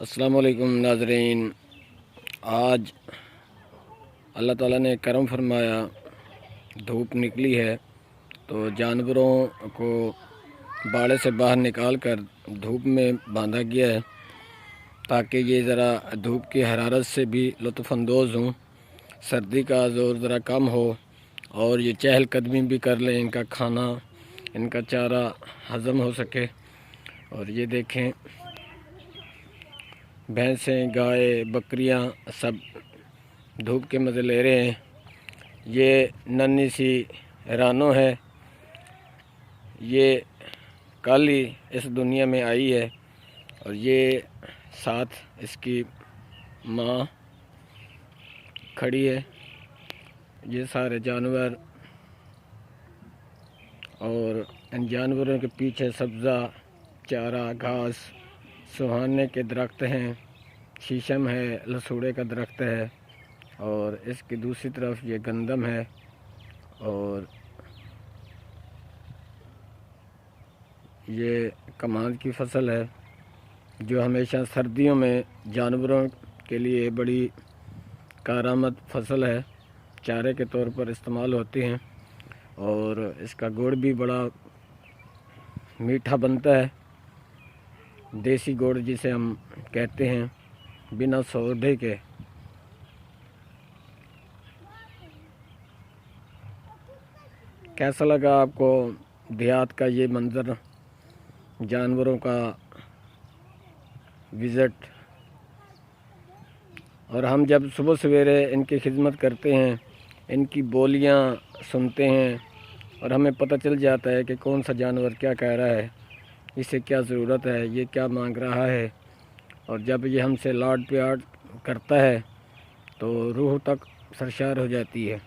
السلام علیکم ناظرین، آج اللہ تعالیٰ نے کرم فرمایا، دھوپ نکلی ہے تو جانوروں کو باڑے سے باہر نکال کر دھوپ میں باندھا گیا ہے تاکہ یہ ذرا دھوپ کی حرارت سے بھی لطف اندوز ہوں، سردی کا زور ذرا کم ہو اور یہ چہل قدمی بھی کر لیں، ان کا کھانا، ان کا چارہ ہضم ہو سکے۔ اور یہ دیکھیں، بھینسیں، گائے، بکریاں سب دھوپ کے مزے لے رہے ہیں۔ یہ ننھی سی رانو ہے، یہ کل ہی اس دنیا میں آئی ہے اور یہ ساتھ اس کی ماں کھڑی ہے۔ یہ سارے جانور اور ان جانوروں کے پیچھے سبزہ چارہ، گھاس، سوہانے کے درخت ہیں، شیشم ہے، لسوڑے کا درخت ہے، اور اس کی دوسری طرف یہ گندم ہے۔ اور یہ کماند کی فصل ہے جو ہمیشہ سردیوں میں جانوروں کے لیے بڑی کارآمد فصل ہے، چارے کے طور پر استعمال ہوتی ہیں، اور اس کا گڑ بھی بڑا میٹھا بنتا ہے، دیسی گڑ جسے ہم کہتے ہیں، بنا سوڈے کے۔ کیسا لگا آپ کو دیہات کا یہ منظر، جانوروں کا وزٹ؟ اور ہم جب صبح سویرے ان کی خدمت کرتے ہیں، ان کی بولیاں سنتے ہیں اور ہمیں پتہ چل جاتا ہے کہ کون سا جانور کیا کہہ رہا ہے، اسے کیا ضرورت ہے، یہ کیا مانگ رہا ہے، اور جب یہ ہم سے لاڈ پیار کرتا ہے تو روح تک سرشار ہو جاتی ہے۔